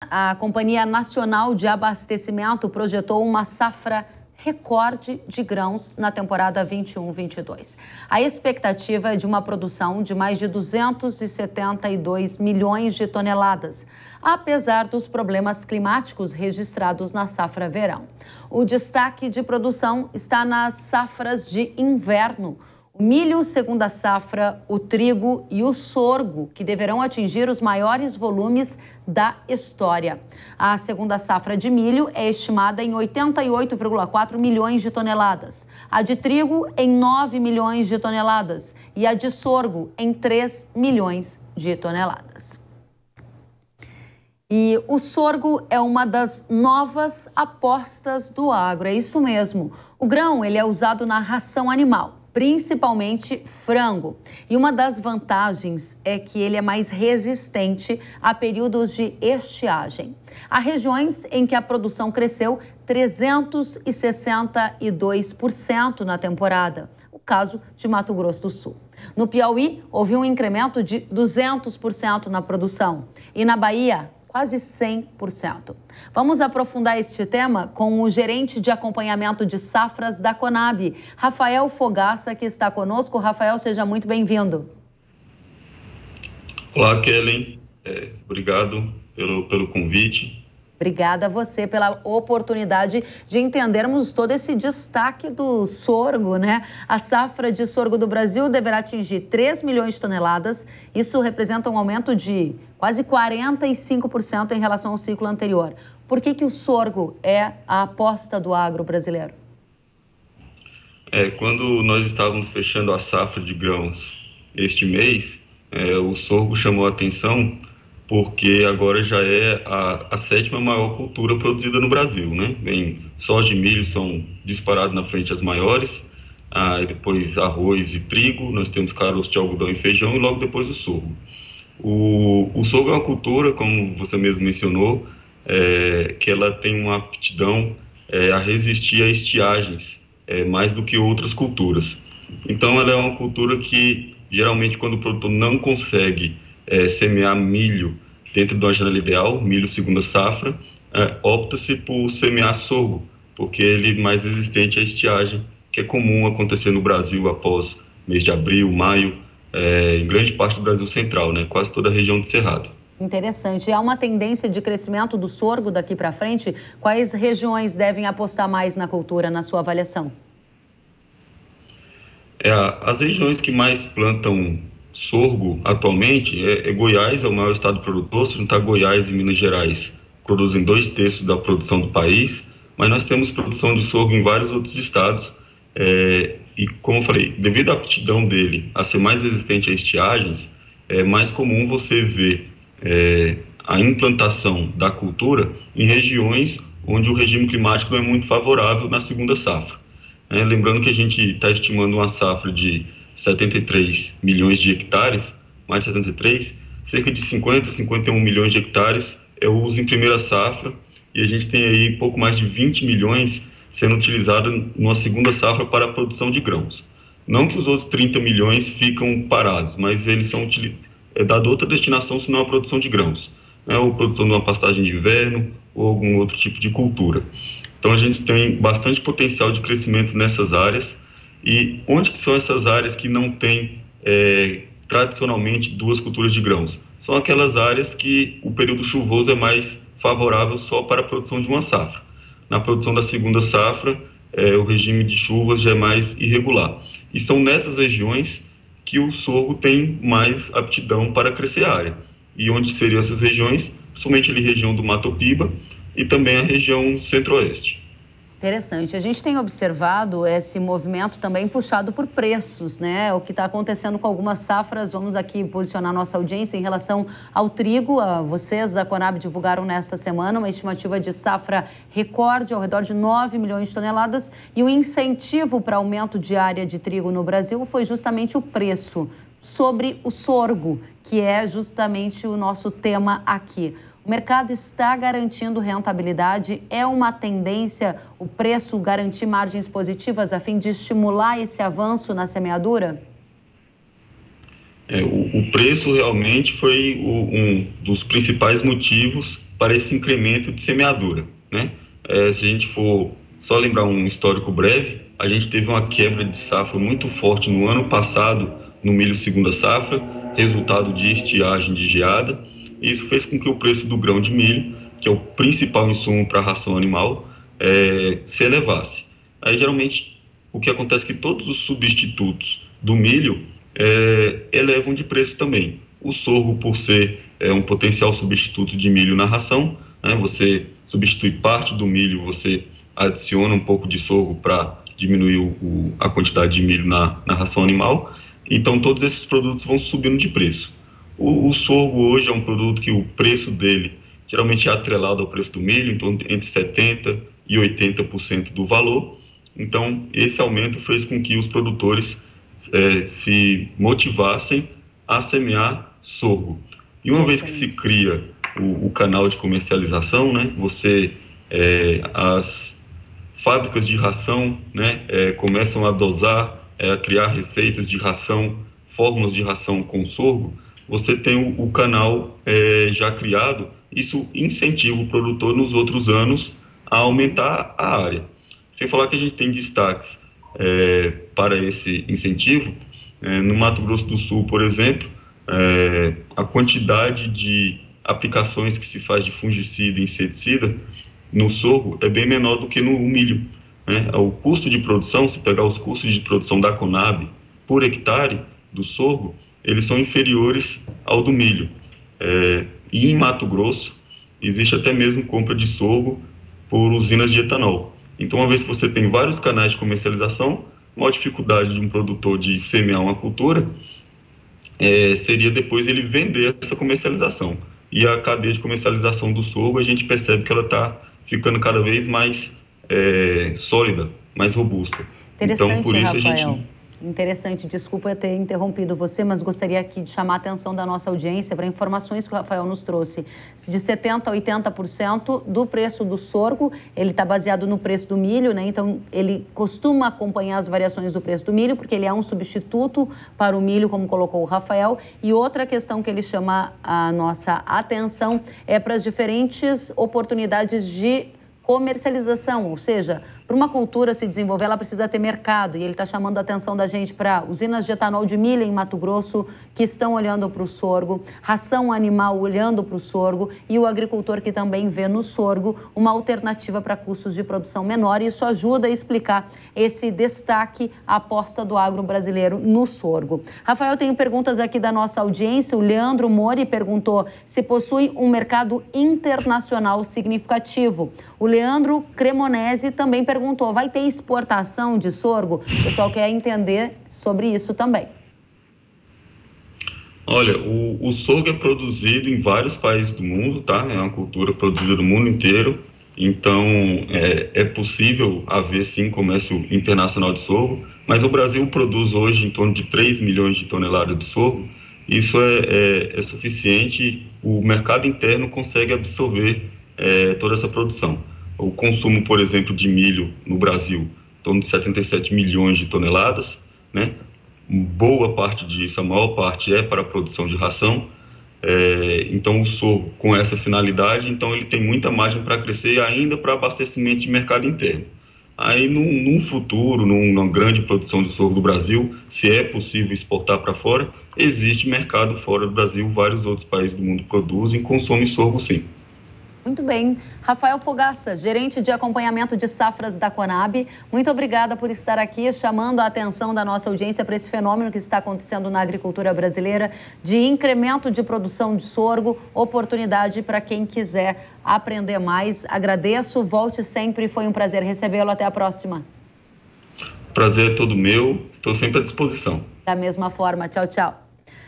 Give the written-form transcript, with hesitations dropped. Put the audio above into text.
a Companhia Nacional de Abastecimento projetou uma safra recorde de grãos na temporada 21-22. A expectativa é de uma produção de mais de 272 milhões de toneladas, apesar dos problemas climáticos registrados na safra verão. O destaque de produção está nas safras de inverno. O milho, segunda safra, o trigo e o sorgo, que deverão atingir os maiores volumes da história. A segunda safra de milho é estimada em 88,4 milhões de toneladas, a de trigo em 9 milhões de toneladas e a de sorgo em 3 milhões de toneladas. E o sorgo é uma das novas apostas do agro, é isso mesmo. O grão ele é usado na ração animal, principalmente frango. E uma das vantagens é que ele é mais resistente a períodos de estiagem. Há regiões em que a produção cresceu 362% na temporada. O caso de Mato Grosso do Sul. No Piauí, houve um incremento de 200% na produção. E na Bahia, quase 100%. Vamos aprofundar este tema com o gerente de acompanhamento de safras da Conab, Rafael Fogaça, que está conosco. Rafael, seja muito bem-vindo. Olá, Kellen. Obrigado pelo convite. Obrigada a você pela oportunidade de entendermos todo esse destaque do sorgo, né? A safra de sorgo do Brasil deverá atingir 3 milhões de toneladas. Isso representa um aumento de quase 45% em relação ao ciclo anterior. Por que o sorgo é a aposta do agro brasileiro? Quando nós estávamos fechando a safra de grãos este mês, o sorgo chamou a atenção porque agora já é a sétima maior cultura produzida no Brasil, né? Soja e milho são disparados na frente as maiores, depois arroz e trigo, nós temos caroço de algodão e feijão e logo depois o sorgo. O sorgo é uma cultura, como você mesmo mencionou, que ela tem uma aptidão a resistir a estiagens, mais do que outras culturas. Então ela é uma cultura que geralmente quando o produtor não consegue semear milho dentro de uma janela ideal, milho segunda safra, opta-se por semear sorgo, porque ele é mais resistente à estiagem, que é comum acontecer no Brasil após mês de abril, maio, em grande parte do Brasil central, né? Quase toda a região do Cerrado. Interessante. Há uma tendência de crescimento do sorgo daqui para frente? Quais regiões devem apostar mais na cultura, na sua avaliação? As regiões que mais plantam sorgo atualmente Goiás, é o maior estado produtor. Se juntar Goiás e Minas Gerais, produzem 2/3 da produção do país, mas nós temos produção de sorgo em vários outros estados, e como eu falei, devido à aptidão dele a ser mais resistente a estiagens, é mais comum você ver a implantação da cultura em regiões onde o regime climático não é muito favorável na segunda safra. Lembrando que a gente está estimando uma safra de 73 milhões de hectares, mais de 73, cerca de 51 milhões de hectares é o uso em primeira safra, e a gente tem aí pouco mais de 20 milhões sendo utilizado numa segunda safra para a produção de grãos. Não que os outros 30 milhões ficam parados, mas eles são dado outra destinação senão a produção de grãos, ou produção de uma pastagem de inverno ou algum outro tipo de cultura. Então a gente tem bastante potencial de crescimento nessas áreas. E onde que são essas áreas que não têm tradicionalmente duas culturas de grãos? São aquelas áreas que o período chuvoso é mais favorável só para a produção de uma safra. Na produção da segunda safra, o regime de chuvas já é mais irregular. E são nessas regiões que o sorgo tem mais aptidão para crescer a área. E onde seriam essas regiões? Somente ali região do Mato Piba e também a região centro-oeste. Interessante. A gente tem observado esse movimento também puxado por preços, né? O que está acontecendo com algumas safras. Vamos aqui posicionar nossa audiência em relação ao trigo. Vocês da Conab divulgaram nesta semana uma estimativa de safra recorde ao redor de 9 milhões de toneladas, e o incentivo para aumento de área de trigo no Brasil foi justamente o preço sobre o sorgo, que é justamente o nosso tema aqui. O mercado está garantindo rentabilidade? É uma tendência o preço garantir margens positivas a fim de estimular esse avanço na semeadura? O preço realmente foi um dos principais motivos para esse incremento de semeadura, né? Se a gente for só lembrar um histórico breve, a gente teve uma quebra de safra muito forte no ano passado no milho segunda safra, resultado de estiagem de geada. Isso fez com que o preço do grão de milho, que é o principal insumo para a ração animal, se elevasse. Aí, geralmente, o que acontece é que todos os substitutos do milho elevam de preço também. O sorgo, por ser um potencial substituto de milho na ração, né, você substitui parte do milho, você adiciona um pouco de sorgo para diminuir a quantidade de milho na ração animal. Então, todos esses produtos vão subindo de preço. O sorgo hoje é um produto que o preço dele geralmente é atrelado ao preço do milho, então entre 70% e 80% do valor. Então, esse aumento fez com que os produtores se motivassem a semear sorgo. E uma vez que se cria o canal de comercialização, né, as fábricas de ração, né, começam a dosar, a criar receitas de ração, fórmulas de ração com sorgo. Você tem o canal já criado, isso incentiva o produtor nos outros anos a aumentar a área. Sem falar que a gente tem destaques para esse incentivo. No Mato Grosso do Sul, por exemplo, a quantidade de aplicações que se faz de fungicida e inseticida no sorgo é bem menor do que no milho, né? O custo de produção, se pegar os custos de produção da Conab por hectare do sorgo, eles são inferiores ao do milho. E em Mato Grosso, existe até mesmo compra de sorgo por usinas de etanol. Então, uma vez que você tem vários canais de comercialização, uma dificuldade de um produtor de semear uma cultura seria depois ele vender essa comercialização. E a cadeia de comercialização do sorgo, a gente percebe que ela está ficando cada vez mais sólida, mais robusta. Interessante, então, por isso Rafael. Interessante, desculpa eu ter interrompido você, mas gostaria aqui de chamar a atenção da nossa audiência para informações que o Rafael nos trouxe. De 70% a 80% do preço do sorgo, ele está baseado no preço do milho, né? Então, ele costuma acompanhar as variações do preço do milho, porque ele é um substituto para o milho, como colocou o Rafael. E outra questão que ele chama a nossa atenção é para as diferentes oportunidades de comercialização, ou seja, para uma cultura se desenvolver, ela precisa ter mercado. E ele está chamando a atenção da gente para usinas de etanol de milho em Mato Grosso, que estão olhando para o sorgo, ração animal olhando para o sorgo, e o agricultor que também vê no sorgo uma alternativa para custos de produção menor. E isso ajuda a explicar esse destaque, a aposta do agro brasileiro no sorgo. Rafael, tenho perguntas aqui da nossa audiência. O Leandro Mori perguntou se possui um mercado internacional significativo. O Leandro Cremonese também perguntou, vai ter exportação de sorgo? O pessoal quer entender sobre isso também. Olha, o sorgo é produzido em vários países do mundo, tá? É uma cultura produzida no mundo inteiro. Então, é possível haver, sim, comércio internacional de sorgo. Mas o Brasil produz hoje em torno de 3 milhões de toneladas de sorgo. Isso é suficiente. O mercado interno consegue absorver toda essa produção. O consumo, por exemplo, de milho no Brasil, em torno de 77 milhões de toneladas, né? Boa parte disso, a maior parte é para a produção de ração. Então, o sorgo, com essa finalidade, então ele tem muita margem para crescer ainda para abastecimento de mercado interno. Aí, num futuro, numa grande produção de sorgo do Brasil, se é possível exportar para fora, existe mercado fora do Brasil, vários outros países do mundo produzem e consomem sorgo, sim. Muito bem. Rafael Fogaça, gerente de acompanhamento de safras da Conab, muito obrigada por estar aqui chamando a atenção da nossa audiência para esse fenômeno que está acontecendo na agricultura brasileira de incremento de produção de sorgo, oportunidade para quem quiser aprender mais. Agradeço, volte sempre, foi um prazer recebê-lo. Até a próxima. Prazer é todo meu, estou sempre à disposição. Da mesma forma, tchau, tchau.